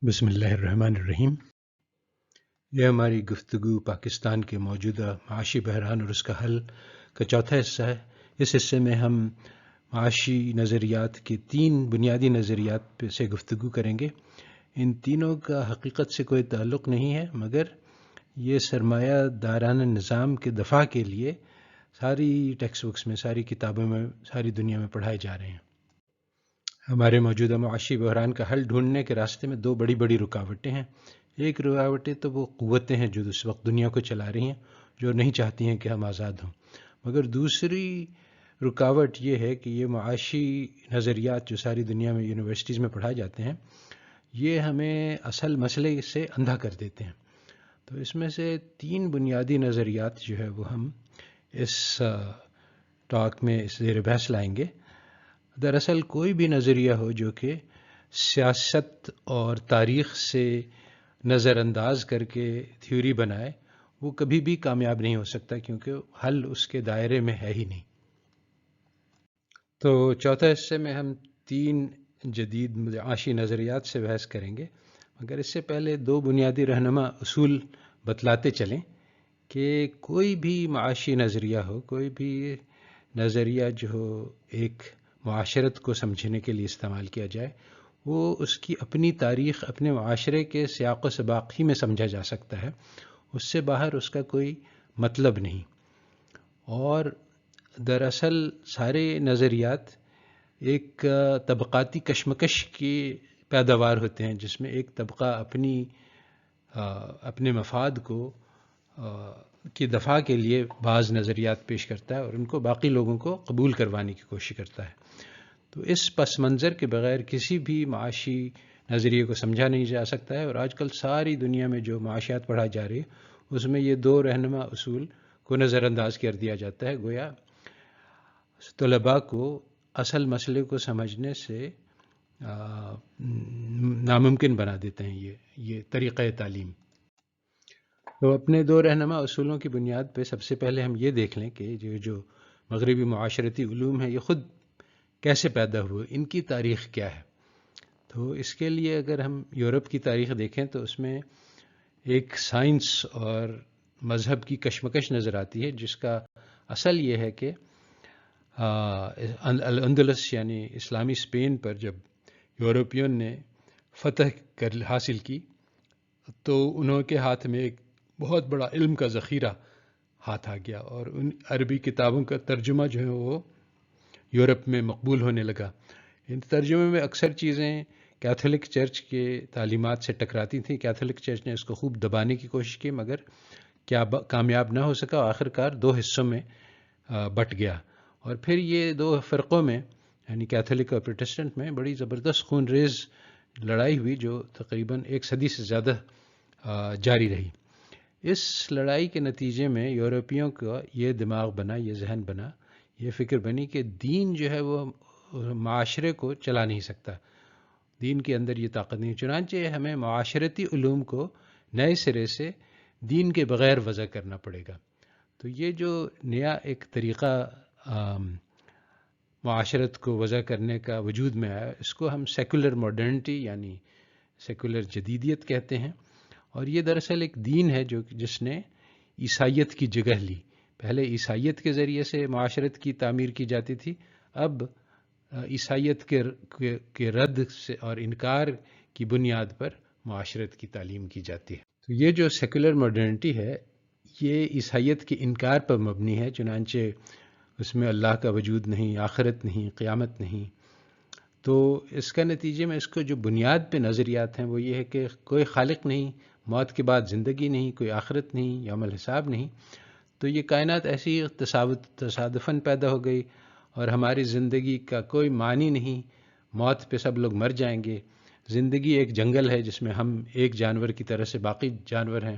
بسم اللہ الرحمن الرحیم۔ یہ ہماری گفتگو پاکستان کے موجودہ معاشی بحران اور اس کا حل کا چوتھا حصہ ہے۔ اس حصے میں ہم معاشی نظریات کے 3 بنیادی نظریات پہ سے گفتگو کریں گے۔ ان تینوں کا حقیقت سے کوئی تعلق نہیں ہے، مگر یہ سرمایہ دارانہ نظام کے دفاع کے لیے ساری ٹیکسٹ بکس میں، ساری کتابوں میں، ساری دنیا میں پڑھائے جا رہے ہیں۔ ہمارے موجودہ معاشی بحران کا حل ڈھونڈنے کے راستے میں 2 بڑی بڑی رکاوٹیں ہیں۔ ایک رکاوٹیں تو وہ قوتیں ہیں جو اس وقت دنیا کو چلا رہی ہیں، جو نہیں چاہتی ہیں کہ ہم آزاد ہوں، مگر دوسری رکاوٹ یہ ہے کہ یہ معاشی نظریات جو ساری دنیا میں یونیورسٹیز میں پڑھائے جاتے ہیں، یہ ہمیں اصل مسئلے سے اندھا کر دیتے ہیں۔ تو اس میں سے 3 بنیادی نظریات جو ہے وہ ہم اس ٹاک میں اس زیر بحث لائیں گے۔ دراصل کوئی بھی نظریہ ہو جو کہ سیاست اور تاریخ سے نظر انداز کر کے تھیوری بنائے، وہ کبھی بھی کامیاب نہیں ہو سکتا، کیونکہ حل اس کے دائرے میں ہے ہی نہیں۔ تو چوتھے حصے میں ہم 3 جدید معاشی نظریات سے بحث کریں گے، مگر اس سے پہلے 2 بنیادی رہنما اصول بتلاتے چلیں کہ کوئی بھی معاشی نظریہ ہو، کوئی بھی نظریہ جو ہو ایک معاشرت کو سمجھنے کے لیے استعمال کیا جائے، وہ اس کی اپنی تاریخ اپنے معاشرے کے سیاق و سباق ہی میں سمجھا جا سکتا ہے، اس سے باہر اس کا کوئی مطلب نہیں۔ اور دراصل سارے نظریات ایک طبقاتی کشمکش کی پیداوار ہوتے ہیں، جس میں ایک طبقہ اپنے مفاد کو کی دفاع کے لیے بعض نظریات پیش کرتا ہے اور ان کو باقی لوگوں کو قبول کروانے کی کوشش کرتا ہے۔ تو اس پس منظر کے بغیر کسی بھی معاشی نظریے کو سمجھا نہیں جا سکتا ہے، اور آج کل ساری دنیا میں جو معاشیات پڑھائی جا رہی ہے اس میں یہ 2 رہنما اصول کو نظر انداز کر دیا جاتا ہے، گویا طلباء کو اصل مسئلے کو سمجھنے سے ناممکن بنا دیتے ہیں یہ طریقہ تعلیم۔ تو اپنے 2 رہنما اصولوں کی بنیاد پہ سب سے پہلے ہم یہ دیکھ لیں کہ جو مغربی معاشرتی علوم ہیں یہ خود کیسے پیدا ہوئے، ان کی تاریخ کیا ہے۔ تو اس کے لیے اگر ہم یورپ کی تاریخ دیکھیں تو اس میں ایک سائنس اور مذہب کی کشمکش نظر آتی ہے، جس کا اصل یہ ہے کہ الاندلس یعنی اسلامی اسپین پر جب یورپیوں نے فتح حاصل کی تو انہوں کے ہاتھ میں ایک بہت بڑا علم کا ذخیرہ ہاتھ آ گیا، اور ان عربی کتابوں کا ترجمہ جو ہے وہ یورپ میں مقبول ہونے لگا۔ ان ترجمے میں اکثر چیزیں کیتھولک چرچ کے تعلیمات سے ٹکراتی تھیں۔ کیتھولک چرچ نے اس کو خوب دبانے کی کوشش کی، مگر کامیاب نہ ہو سکا، آخر کار 2 حصوں میں بٹ گیا۔ اور پھر یہ 2 فرقوں میں یعنی کیتھولک اور پروٹسٹنٹ میں بڑی زبردست خون ریز لڑائی ہوئی، جو تقریباً 1 صدی سے زیادہ جاری رہی۔ اس لڑائی کے نتیجے میں یورپیوں کا یہ دماغ بنا، یہ ذہن بنا، یہ فکر بنی کہ دین جو ہے وہ معاشرے کو چلا نہیں سکتا، دین کے اندر یہ طاقت نہیں، چنانچہ ہمیں معاشرتی علوم کو نئے سرے سے دین کے بغیر وضع کرنا پڑے گا۔ تو یہ جو نیا ایک طریقہ معاشرت کو وضع کرنے کا وجود میں آیا، اس کو ہم سیکولر ماڈرنٹی یعنی سیکولر جدیدیت کہتے ہیں، اور یہ دراصل ایک دین ہے جس نے عیسائیت کی جگہ لی۔ پہلے عیسائیت کے ذریعے سے معاشرت کی تعمیر کی جاتی تھی، اب عیسائیت کے رد سے اور انکار کی بنیاد پر معاشرت کی تعلیم کی جاتی ہے۔ تو یہ جو سیکولر ماڈرنٹی ہے یہ عیسائیت کے انکار پر مبنی ہے، چنانچہ اس میں اللہ کا وجود نہیں، آخرت نہیں، قیامت نہیں۔ تو اس کا نتیجے میں اس کو جو بنیاد پہ نظریات ہیں وہ یہ ہے کہ کوئی خالق نہیں، موت کے بعد زندگی نہیں، کوئی آخرت نہیں، یوم الحساب نہیں۔ تو یہ کائنات ایسی تصادفاً پیدا ہو گئی، اور ہماری زندگی کا کوئی معنی نہیں، موت پہ سب لوگ مر جائیں گے۔ زندگی ایک جنگل ہے جس میں ہم ایک جانور کی طرح سے باقی جانور ہیں،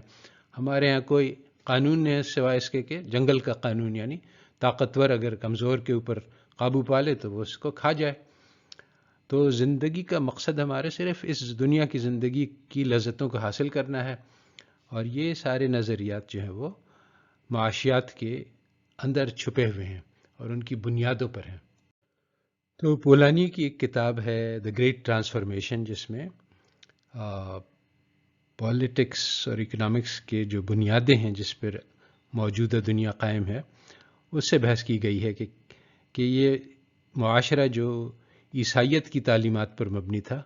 ہمارے ہاں کوئی قانون نہیں ہے سوائے اس کے کہ جنگل کا قانون، یعنی طاقتور اگر کمزور کے اوپر قابو پا لے تو وہ اس کو کھا جائے۔ تو زندگی کا مقصد ہمارے صرف اس دنیا کی زندگی کی لذتوں کو حاصل کرنا ہے، اور یہ سارے نظریات جو ہیں وہ معاشیات کے اندر چھپے ہوئے ہیں اور ان کی بنیادوں پر ہیں۔ تو پولانی کی ایک کتاب ہے دی گریٹ ٹرانسفارمیشن، جس میں پولیٹکس اور اکنامکس کے جو بنیادیں ہیں جس پر موجودہ دنیا قائم ہے اس سے بحث کی گئی ہے کہ یہ معاشرہ جو عیسائیت کی تعلیمات پر مبنی تھا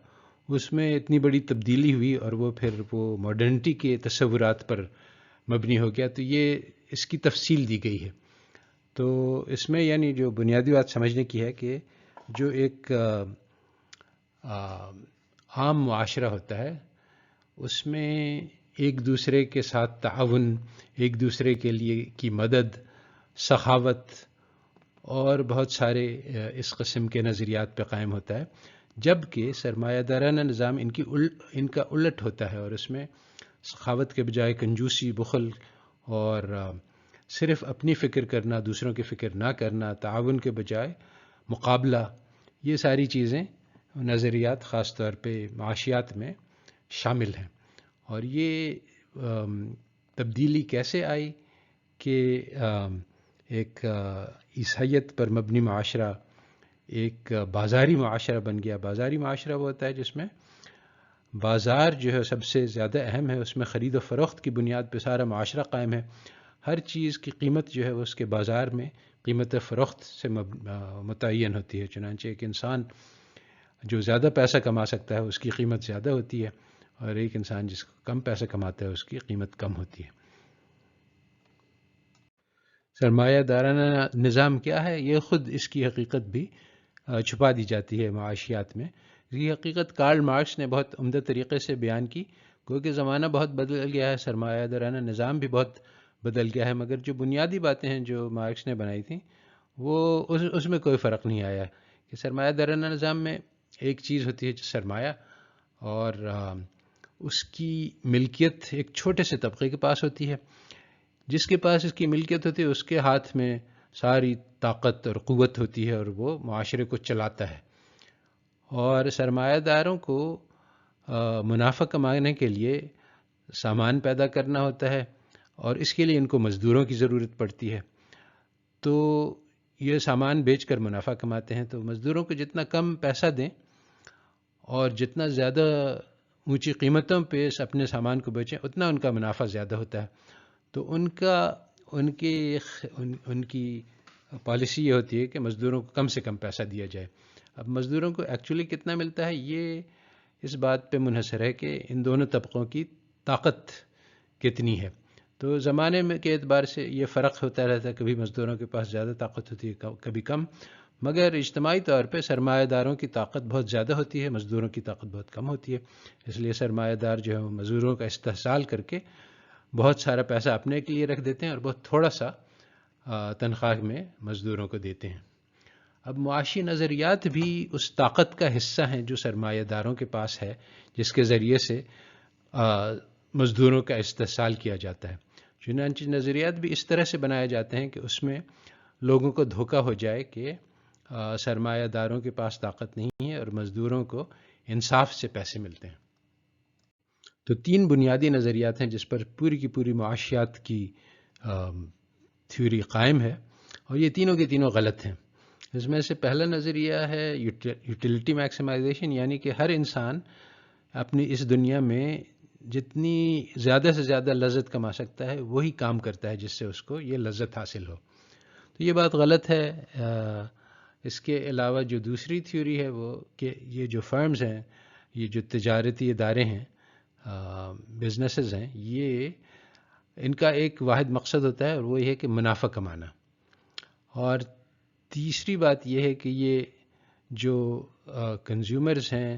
اس میں اتنی بڑی تبدیلی ہوئی اور وہ پھر وہ ماڈرنٹی کے تصورات پر مبنی ہو گیا، تو یہ اس کی تفصیل دی گئی ہے۔ تو اس میں یعنی جو بنیادی بات سمجھنے کی ہے کہ جو ایک عام معاشرہ ہوتا ہے اس میں ایک دوسرے کے ساتھ تعاون، ایک دوسرے کے لیے کی مدد، سخاوت اور بہت سارے اس قسم کے نظریات پہ قائم ہوتا ہے، جبکہ سرمایہ دارانہ نظام ان کا الٹ ہوتا ہے، اور اس میں سخاوت کے بجائے کنجوسی، بخل اور صرف اپنی فکر کرنا، دوسروں کی فکر نہ کرنا، تعاون کے بجائے مقابلہ، یہ ساری چیزیں نظریات خاص طور پہ معاشیات میں شامل ہیں۔ اور یہ تبدیلی کیسے آئی کہ ایک عیسائیت پر مبنی معاشرہ ایک بازاری معاشرہ بن گیا۔ بازاری معاشرہ وہ ہوتا ہے جس میں بازار جو ہے سب سے زیادہ اہم ہے، اس میں خرید و فروخت کی بنیاد پہ سارا معاشرہ قائم ہے، ہر چیز کی قیمت جو ہے وہ اس کے بازار میں قیمت فروخت سے متعین ہوتی ہے۔ چنانچہ ایک انسان جو زیادہ پیسہ کما سکتا ہے اس کی قیمت زیادہ ہوتی ہے، اور ایک انسان جس کو کم پیسہ کماتا ہے اس کی قیمت کم ہوتی ہے۔ سرمایہ دارانہ نظام کیا ہے، یہ خود اس کی حقیقت بھی چھپا دی جاتی ہے معاشیات میں۔ یہ حقیقت کارل مارکس نے بہت عمدہ طریقے سے بیان کی، کیونکہ زمانہ بہت بدل گیا ہے، سرمایہ دارانہ نظام بھی بہت بدل گیا ہے، مگر جو بنیادی باتیں ہیں جو مارکس نے بنائی تھیں وہ اس میں کوئی فرق نہیں آیا کہ سرمایہ دارانہ نظام میں ایک چیز ہوتی ہے سرمایہ، اور اس کی ملکیت ایک چھوٹے سے طبقے کے پاس ہوتی ہے، جس کے پاس اس کی ملکیت ہوتی ہے اس کے ہاتھ میں ساری طاقت اور قوت ہوتی ہے اور وہ معاشرے کو چلاتا ہے۔ اور سرمایہ داروں کو منافع کمانے کے لیے سامان پیدا کرنا ہوتا ہے، اور اس کے لیے ان کو مزدوروں کی ضرورت پڑتی ہے، تو یہ سامان بیچ کر منافع کماتے ہیں۔ تو مزدوروں کو جتنا کم پیسہ دیں اور جتنا زیادہ اونچی قیمتوں پہ اپنے سامان کو بیچیں اتنا ان کا منافع زیادہ ہوتا ہے۔ تو ان کی پالیسی یہ ہوتی ہے کہ مزدوروں کو کم سے کم پیسہ دیا جائے۔ اب مزدوروں کو ایکچولی کتنا ملتا ہے یہ اس بات پہ منحصر ہے کہ ان دونوں طبقوں کی طاقت کتنی ہے۔ تو زمانے میں کے اعتبار سے یہ فرق ہوتا رہتا ہے، کبھی مزدوروں کے پاس زیادہ طاقت ہوتی ہے کبھی کم، مگر اجتماعی طور پہ سرمایہ داروں کی طاقت بہت زیادہ ہوتی ہے، مزدوروں کی طاقت بہت کم ہوتی ہے۔ اس لیے سرمایہ دار جو ہے وہ مزدوروں کا استحصال کر کے بہت سارا پیسہ اپنے کے لیے رکھ دیتے ہیں اور بہت تھوڑا سا تنخواہ میں مزدوروں کو دیتے ہیں۔ اب معاشی نظریات بھی اس طاقت کا حصہ ہیں جو سرمایہ داروں کے پاس ہے، جس کے ذریعے سے مزدوروں کا استحصال کیا جاتا ہے۔ چنانچہ نظریات بھی اس طرح سے بنائے جاتے ہیں کہ اس میں لوگوں کو دھوکہ ہو جائے کہ سرمایہ داروں کے پاس طاقت نہیں ہے اور مزدوروں کو انصاف سے پیسے ملتے ہیں۔ تو تین بنیادی نظریات ہیں جس پر پوری کی پوری معاشیات کی تھیوری قائم ہے، اور یہ تینوں کے تینوں غلط ہیں۔ اس میں سے پہلا نظریہ ہے یوٹیلیٹی میکسیمائزیشن، یعنی کہ ہر انسان اپنی اس دنیا میں جتنی زیادہ سے زیادہ لذت کما سکتا ہے وہی کام کرتا ہے جس سے اس کو یہ لذت حاصل ہو۔ تو یہ بات غلط ہے۔ اس کے علاوہ جو دوسری تھیوری ہے وہ کہ یہ جو فرمز ہیں، یہ جو تجارتی ادارے ہیں، بزنسز ہیں، یہ ان کا ایک واحد مقصد ہوتا ہے اور وہ یہ ہے کہ منافع کمانا۔ اور تیسری بات یہ ہے کہ یہ جو کنزیومرز ہیں،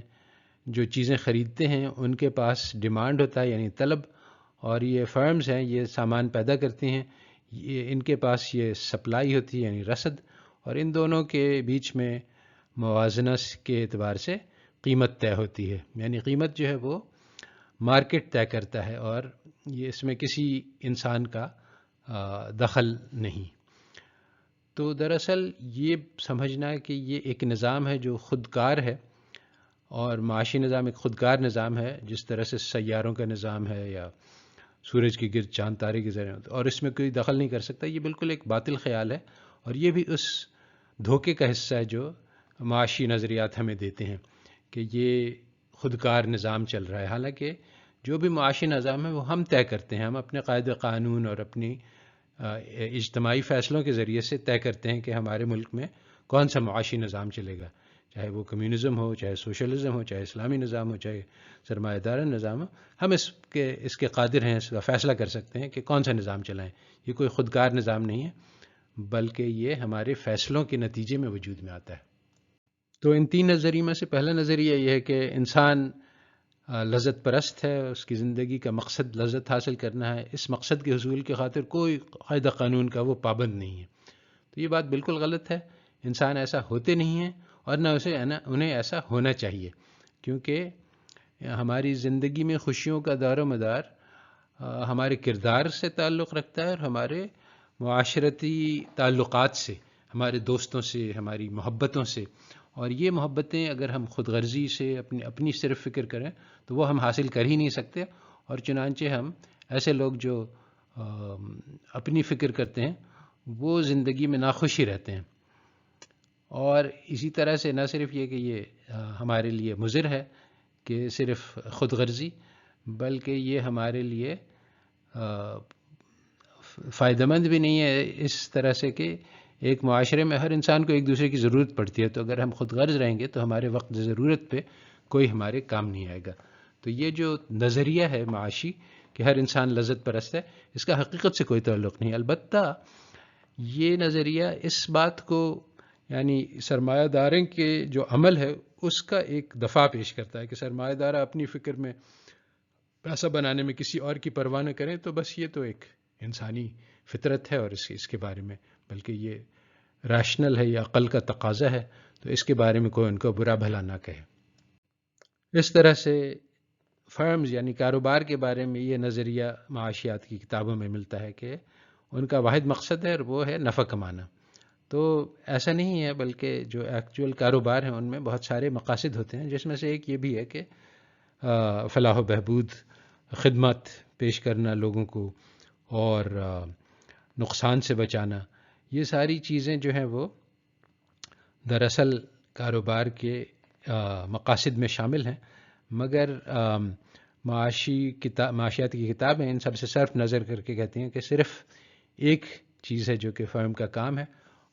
جو چیزیں خریدتے ہیں، ان کے پاس ڈیمانڈ ہوتا ہے یعنی طلب، اور یہ فرمز ہیں یہ سامان پیدا کرتی ہیں، ان کے پاس یہ سپلائی ہوتی ہے یعنی رسد، اور ان دونوں کے بیچ میں موازنہ کے اعتبار سے قیمت طے ہوتی ہے، یعنی قیمت جو ہے وہ مارکیٹ طے کرتا ہے اور یہ اس میں کسی انسان کا دخل نہیں۔ تو دراصل یہ سمجھنا ہے کہ یہ ایک نظام ہے جو خودکار ہے، اور معاشی نظام ایک خودکار نظام ہے، جس طرح سے سیاروں کا نظام ہے یا سورج کے گرد چاند تارے کے ذریعے، اور اس میں کوئی دخل نہیں کر سکتا، یہ بالکل ایک باطل خیال ہے، اور یہ بھی اس دھوکے کا حصہ ہے جو معاشی نظریات ہمیں دیتے ہیں کہ یہ خودکار نظام چل رہا ہے، حالانکہ جو بھی معاشی نظام ہے وہ ہم طے کرتے ہیں، ہم اپنے قاعدے قانون اور اپنی اجتماعی فیصلوں کے ذریعے سے طے کرتے ہیں کہ ہمارے ملک میں کون سا معاشی نظام چلے گا، چاہے وہ کمیونزم ہو، چاہے سوشلزم ہو، چاہے اسلامی نظام ہو، چاہے سرمایہ دارانہ نظام ہو، ہم اس کے قادر ہیں، اس کا فیصلہ کر سکتے ہیں کہ کون سا نظام چلائیں۔ یہ کوئی خودکار نظام نہیں ہے، بلکہ یہ ہمارے فیصلوں کے نتیجے میں وجود میں آتا ہے۔ تو ان تین نظریوں میں سے پہلا نظریہ یہ ہے کہ انسان لذت پرست ہے، اس کی زندگی کا مقصد لذت حاصل کرنا ہے، اس مقصد کے حصول کی خاطر کوئی قاعدہ قانون کا وہ پابند نہیں ہے۔ تو یہ بات بالکل غلط ہے، انسان ایسا ہوتے نہیں ہیں اور نہ انہیں ایسا ہونا چاہیے، کیونکہ ہماری زندگی میں خوشیوں کا دار و مدار ہمارے کردار سے تعلق رکھتا ہے اور ہمارے معاشرتی تعلقات سے، ہمارے دوستوں سے، ہماری محبتوں سے، اور یہ محبتیں اگر ہم خود غرضی سے اپنی صرف فکر کریں تو وہ ہم حاصل کر ہی نہیں سکتے، اور چنانچہ ہم ایسے لوگ جو اپنی فکر کرتے ہیں وہ زندگی میں ناخوشی رہتے ہیں۔ اور اسی طرح سے نہ صرف یہ کہ یہ ہمارے لیے مضر ہے کہ صرف خود غرضی، بلکہ یہ ہمارے لیے فائدہ مند بھی نہیں ہے، اس طرح سے کہ ایک معاشرے میں ہر انسان کو ایک دوسرے کی ضرورت پڑتی ہے، تو اگر ہم خود غرض رہیں گے تو ہمارے وقت ضرورت پہ کوئی ہمارے کام نہیں آئے گا۔ تو یہ جو نظریہ ہے معاشی کہ ہر انسان لذت پرست ہے، اس کا حقیقت سے کوئی تعلق نہیں۔ البتہ یہ نظریہ اس بات کو، یعنی سرمایہ داروں کے جو عمل ہے اس کا ایک دفعہ پیش کرتا ہے کہ سرمایہ دار اپنی فکر میں پیسہ بنانے میں کسی اور کی پرواہ نہ کریں، تو بس یہ تو ایک انسانی فطرت ہے اور اس کے بارے میں، بلکہ یہ ریشنل ہے، یہ عقل کا تقاضا ہے، تو اس کے بارے میں کوئی ان کو برا بھلا نہ کہے۔ اس طرح سے فرمز یعنی کاروبار کے بارے میں یہ نظریہ معاشیات کی کتابوں میں ملتا ہے کہ ان کا واحد مقصد ہے اور وہ ہے نفع کمانا۔ تو ایسا نہیں ہے، بلکہ جو ایکچوئل کاروبار ہیں ان میں بہت سارے مقاصد ہوتے ہیں، جس میں سے ایک یہ بھی ہے کہ فلاح و بہبود، خدمت پیش کرنا لوگوں کو، اور نقصان سے بچانا، یہ ساری چیزیں جو ہیں وہ دراصل کاروبار کے مقاصد میں شامل ہیں، مگر معاشیات کی کتابیں ان سب سے صرف نظر کر کے کہتی ہیں کہ صرف ایک چیز ہے جو کہ فرم کا کام ہے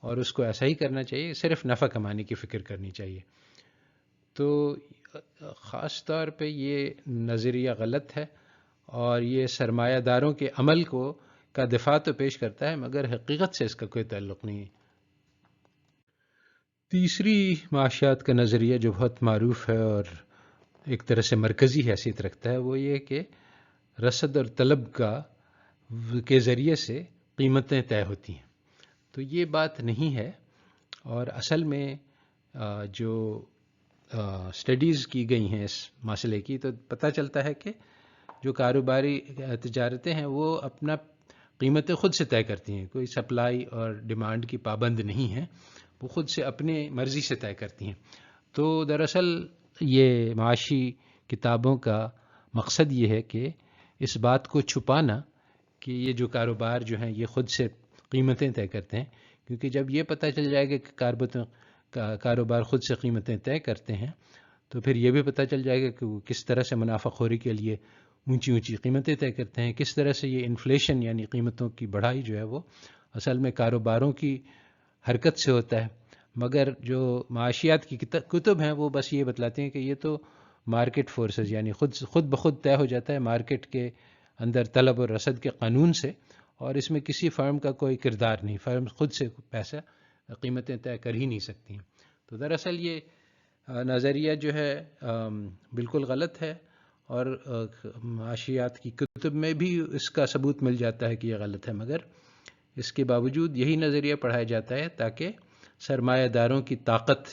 اور اس کو ایسا ہی کرنا چاہیے، صرف نفع کمانے کی فکر کرنی چاہیے۔ تو خاص طور پہ یہ نظریہ غلط ہے اور یہ سرمایہ داروں کے عمل کا دفاع تو پیش کرتا ہے، مگر حقیقت سے اس کا کوئی تعلق نہیں ہے۔ تیسری معاشیات کا نظریہ جو بہت معروف ہے اور ایک طرح سے مرکزی حیثیت رکھتا ہے، وہ یہ کہ رسد اور طلب کے ذریعے سے قیمتیں طے ہوتی ہیں۔ تو یہ بات نہیں ہے، اور اصل میں جو اسٹڈیز کی گئی ہیں اس مسئلے کی، تو پتہ چلتا ہے کہ جو کاروباری تجارتیں ہیں وہ اپنا قیمتیں خود سے طے کرتی ہیں، کوئی سپلائی اور ڈیمانڈ کی پابند نہیں ہیں، وہ خود سے اپنے مرضی سے طے کرتی ہیں۔ تو دراصل یہ معاشی کتابوں کا مقصد یہ ہے کہ اس بات کو چھپانا کہ یہ جو کاروبار جو ہیں یہ خود سے قیمتیں طے کرتے ہیں، کیونکہ جب یہ پتہ چل جائے گا کہ کاروبار خود سے قیمتیں طے کرتے ہیں، تو پھر یہ بھی پتہ چل جائے گا کہ وہ کس طرح سے منافع خوری کے لیے اونچی اونچی قیمتیں طے کرتے ہیں، کس طرح سے یہ انفلیشن یعنی قیمتوں کی بڑھائی جو ہے وہ اصل میں کاروباروں کی حرکت سے ہوتا ہے۔ مگر جو معاشیات کی کتب ہیں وہ بس یہ بتلاتے ہیں کہ یہ تو مارکیٹ فورسز یعنی خود بخود طے ہو جاتا ہے مارکیٹ کے اندر طلب اور رسد کے قانون سے، اور اس میں کسی فرم کا کوئی کردار نہیں، فرم خود سے پیسہ قیمتیں طے کر ہی نہیں سکتی ہیں۔ تو دراصل یہ نظریہ جو ہے بالکل غلط ہے، اور معاشیات کی کتب میں بھی اس کا ثبوت مل جاتا ہے کہ یہ غلط ہے، مگر اس کے باوجود یہی نظریہ پڑھایا جاتا ہے تاکہ سرمایہ داروں کی طاقت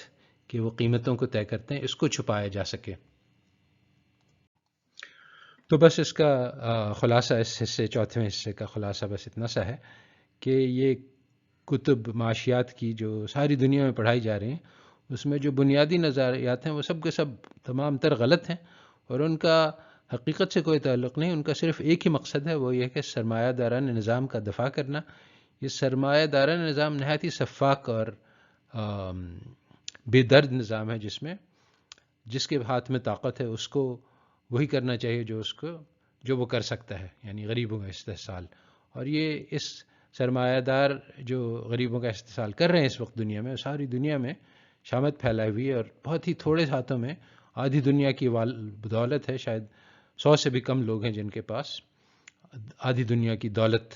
کہ وہ قیمتوں کو طے کرتے ہیں اس کو چھپایا جا سکے۔ تو بس اس کا خلاصہ، اس حصے چوتھویں حصے کا خلاصہ بس اتنا سا ہے کہ یہ کتب معاشیات کی جو ساری دنیا میں پڑھائی جا رہی ہیں، اس میں جو بنیادی نظریات ہیں وہ سب کے سب تمام تر غلط ہیں، اور ان کا حقیقت سے کوئی تعلق نہیں، ان کا صرف ایک ہی مقصد ہے، وہ یہ کہ سرمایہ دارانہ نظام کا دفاع کرنا۔ یہ سرمایہ دارانہ نظام نہایت ہی شفاف اور بے درد نظام ہے، جس میں جس کے ہاتھ میں طاقت ہے اس کو وہی کرنا چاہیے جو وہ کر سکتا ہے، یعنی غریبوں کا استحصال. اور یہ اس سرمایہ دار جو غریبوں کا استحصال کر رہے ہیں اس وقت دنیا میں، ساری دنیا میں شامت پھیلائی ہوئی ہے، اور بہت ہی تھوڑے ہاتھوں میں آدھی دنیا کی بدولت ہے. شاید 100 سے بھی کم لوگ ہیں جن کے پاس آدھی دنیا کی دولت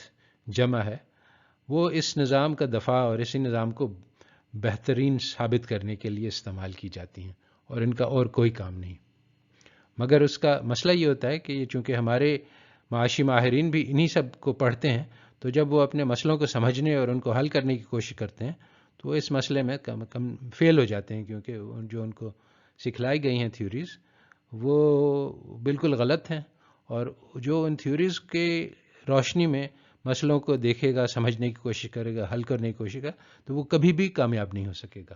جمع ہے. وہ اس نظام کا دفاع اور اسی نظام کو بہترین ثابت کرنے کے لیے استعمال کی جاتی ہیں، اور ان کا اور کوئی کام نہیں. مگر اس کا مسئلہ یہ ہوتا ہے کہ یہ چونکہ ہمارے معاشی ماہرین بھی انہی سب کو پڑھتے ہیں، تو جب وہ اپنے مسئلوں کو سمجھنے اور ان کو حل کرنے کی کوشش کرتے ہیں تو وہ اس مسئلے میں کم فیل ہو جاتے ہیں، کیونکہ جو ان کو سکھلائی گئی ہیں تھیوریز وہ بالکل غلط ہیں. اور جو ان تھیوریز کے روشنی میں مسئلوں کو دیکھے گا، سمجھنے کی کوشش کرے گا، حل کرنے کی کوشش کرے گا، تو وہ کبھی بھی کامیاب نہیں ہو سکے گا.